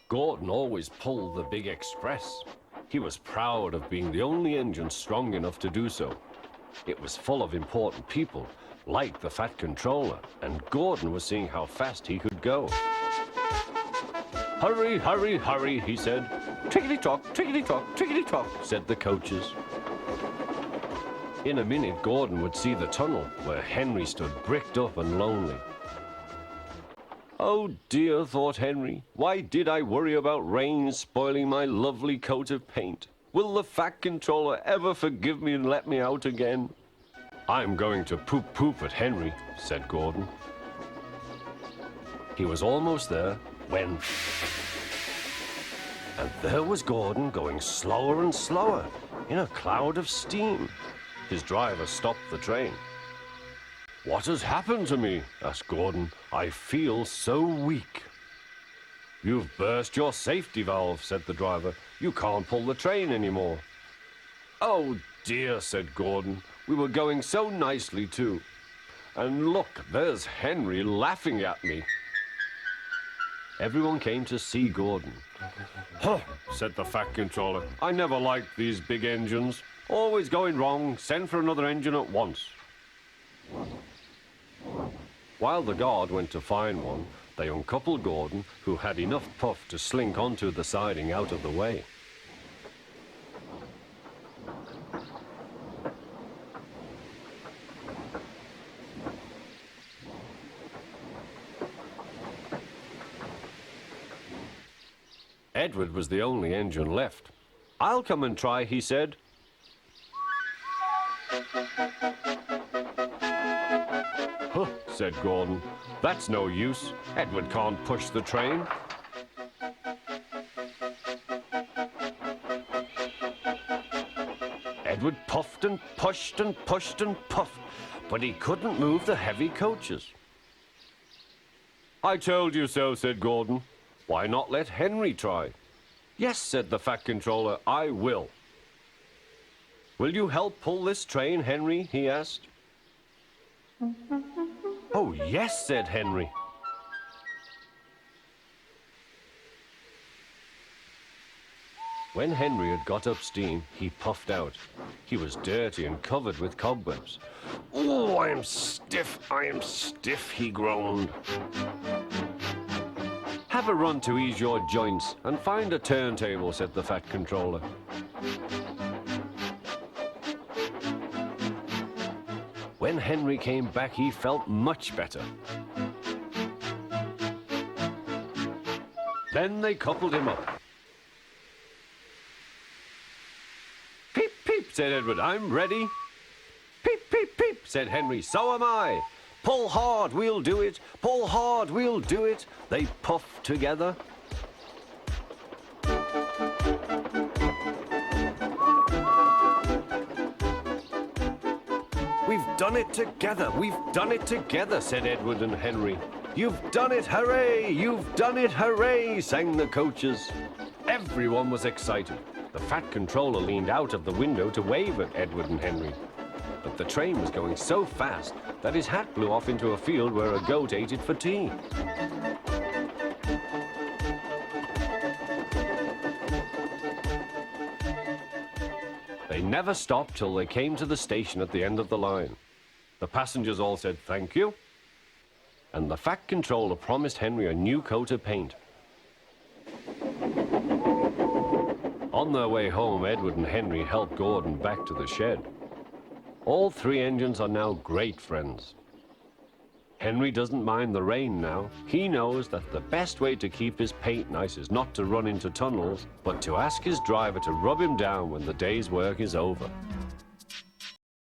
Gordon always pulled the big express. He was proud of being the only engine strong enough to do so. It was full of important people, like the Fat Controller, and Gordon was seeing how fast he could go. "Hurry, hurry, hurry," he said. "Tickety-tock, tickety-tock, tickety-tock," said the coaches. In a minute, Gordon would see the tunnel where Henry stood bricked up and lonely. "Oh dear," thought Henry, "why did I worry about rain spoiling my lovely coat of paint? Will the Fat Controller ever forgive me and let me out again?" "I'm going to poop at Henry," said Gordon. He was almost there when... And there was Gordon going slower and slower in a cloud of steam. His driver stopped the train. "What has happened to me?" asked Gordon. "I feel so weak." "You've burst your safety valve," said the driver. "You can't pull the train anymore." "Oh dear," said Gordon. "We were going so nicely too. And look, there's Henry laughing at me." Everyone came to see Gordon. "Huh," said the Fat Controller. "I never liked these big engines. Always going wrong. Send for another engine at once." While the guard went to find one, they uncoupled Gordon, who had enough puff to slink onto the siding out of the way. Edward was the only engine left. "I'll come and try," he said. "Huh," said Gordon. "That's no use. Edward can't push the train." Edward puffed and pushed and pushed and puffed, but he couldn't move the heavy coaches. "I told you so," said Gordon. "Why not let Henry try?" "Yes," said the Fat Controller, "I will." "Will you help pull this train, Henry?" he asked. "Oh, yes," said Henry. When Henry had got up steam, he puffed out. He was dirty and covered with cobwebs. "Oh, I am stiff," he groaned. "Have a run to ease your joints and find a turntable," said the Fat Controller. When Henry came back, he felt much better. Then they coupled him up. "Peep, peep," said Edward, "I'm ready." "Peep, peep, peep," said Henry, "so am I." "Pull hard, we'll do it. Pull hard, we'll do it." They puffed together. "We've done it together. We've done it together," said Edward and Henry. "You've done it, hooray! You've done it, hooray!" sang the coaches. Everyone was excited. The Fat Controller leaned out of the window to wave at Edward and Henry. But the train was going so fast that his hat blew off into a field where a goat ate it for tea. They never stopped till they came to the station at the end of the line. The passengers all said thank you, and the Fat Controller promised Henry a new coat of paint. On their way home, Edward and Henry helped Gordon back to the shed. All three engines are now great friends. Henry doesn't mind the rain now. He knows that the best way to keep his paint nice is not to run into tunnels, but to ask his driver to rub him down when the day's work is over.